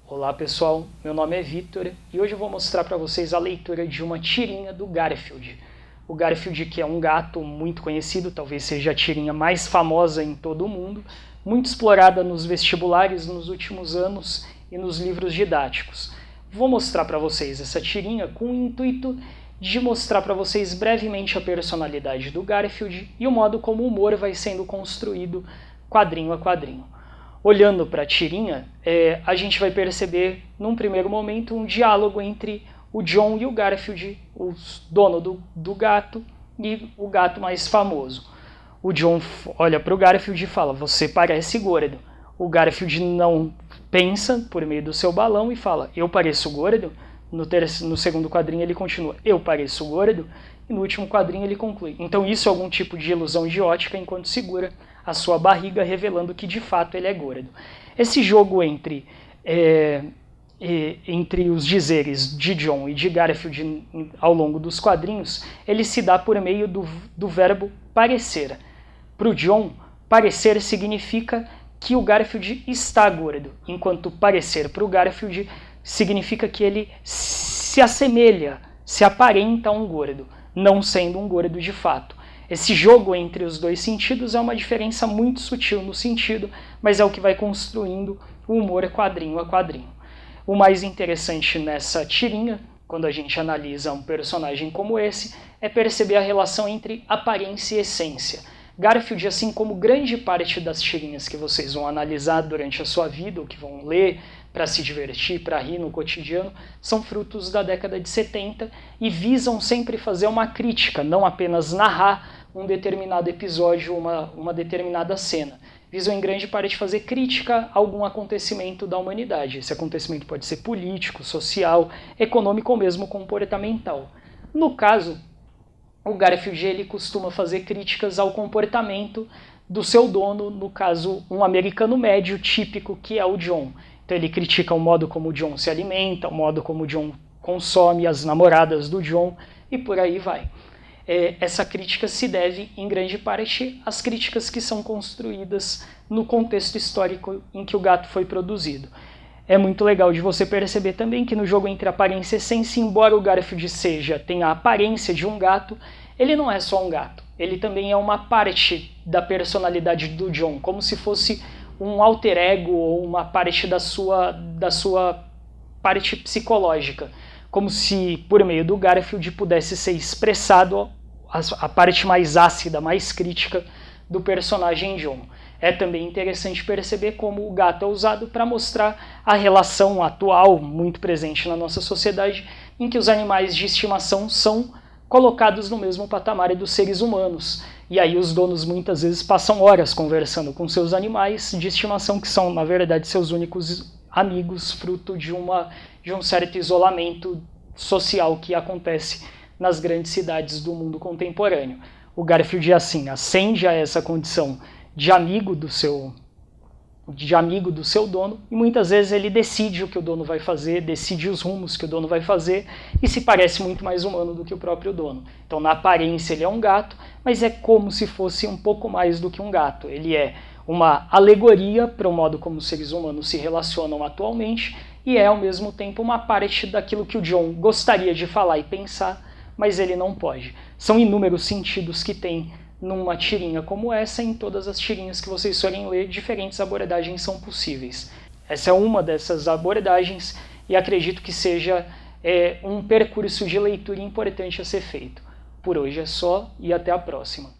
Olá pessoal, meu nome é Vitor e hoje eu vou mostrar para vocês a leitura de uma tirinha do Garfield. O Garfield, que é um gato muito conhecido, talvez seja a tirinha mais famosa em todo o mundo, muito explorada nos vestibulares nos últimos anos e nos livros didáticos. Vou mostrar para vocês essa tirinha com o intuito de mostrar para vocês brevemente a personalidade do Garfield e o modo como o humor vai sendo construído quadrinho a quadrinho. Olhando para a tirinha, a gente vai perceber, num primeiro momento, um diálogo entre o John e o Garfield, o dono do gato e o gato mais famoso. O John olha para o Garfield e fala: "Você parece gordo." O Garfield não pensa por meio do seu balão e fala: "Eu pareço gordo?" No segundo quadrinho ele continua: "Eu pareço gordo?" E no último quadrinho ele conclui: "Então isso é algum tipo de ilusão de ótica", enquanto segura a sua barriga, revelando que de fato ele é gordo. Esse jogo entre os dizeres de John e de Garfield ao longo dos quadrinhos, ele se dá por meio do verbo parecer. Para o John, parecer significa que o Garfield está gordo, enquanto parecer para o Garfield significa que ele se assemelha, se aparenta a um gordo, não sendo um gordo de fato. Esse jogo entre os dois sentidos é uma diferença muito sutil no sentido, mas é o que vai construindo o humor quadrinho a quadrinho. O mais interessante nessa tirinha, quando a gente analisa um personagem como esse, é perceber a relação entre aparência e essência. Garfield, assim como grande parte das tirinhas que vocês vão analisar durante a sua vida, ou que vão ler para se divertir, para rir no cotidiano, são frutos da década de 70 e visam sempre fazer uma crítica, não apenas narrar um determinado episódio, uma determinada cena. Visam em grande parte fazer crítica a algum acontecimento da humanidade. Esse acontecimento pode ser político, social, econômico ou mesmo comportamental. No caso, o Garfield ele costuma fazer críticas ao comportamento do seu dono, no caso, um americano médio típico, que é o John. Então ele critica o modo como o John se alimenta, o modo como o John consome, as namoradas do John e por aí vai. Essa crítica se deve, em grande parte, às críticas que são construídas no contexto histórico em que o gato foi produzido. É muito legal de você perceber também que no jogo entre aparência e essência, embora o Garfield tenha a aparência de um gato, ele não é só um gato. Ele também é uma parte da personalidade do John, como se fosse um alter ego ou uma parte da sua parte psicológica. Como se, por meio do Garfield, pudesse ser expressado a parte mais ácida, mais crítica do personagem John. É também interessante perceber como o gato é usado para mostrar a relação atual, muito presente na nossa sociedade, em que os animais de estimação são colocados no mesmo patamar dos seres humanos. E aí os donos muitas vezes passam horas conversando com seus animais de estimação, que são, na verdade, seus únicos amigos, fruto de um certo isolamento social que acontece nas grandes cidades do mundo contemporâneo. O Garfield, assim, ascende a essa condição de amigo do seu dono, e muitas vezes ele decide o que o dono vai fazer, decide os rumos que o dono vai fazer, e se parece muito mais humano do que o próprio dono. Então, na aparência, ele é um gato, mas é como se fosse um pouco mais do que um gato. Ele é uma alegoria para o modo como os seres humanos se relacionam atualmente, e é, ao mesmo tempo, uma parte daquilo que o John gostaria de falar e pensar, mas ele não pode. São inúmeros sentidos que tem numa tirinha como essa. Em todas as tirinhas que vocês forem ler, diferentes abordagens são possíveis. Essa é uma dessas abordagens e acredito que seja um percurso de leitura importante a ser feito. Por hoje é só e até a próxima.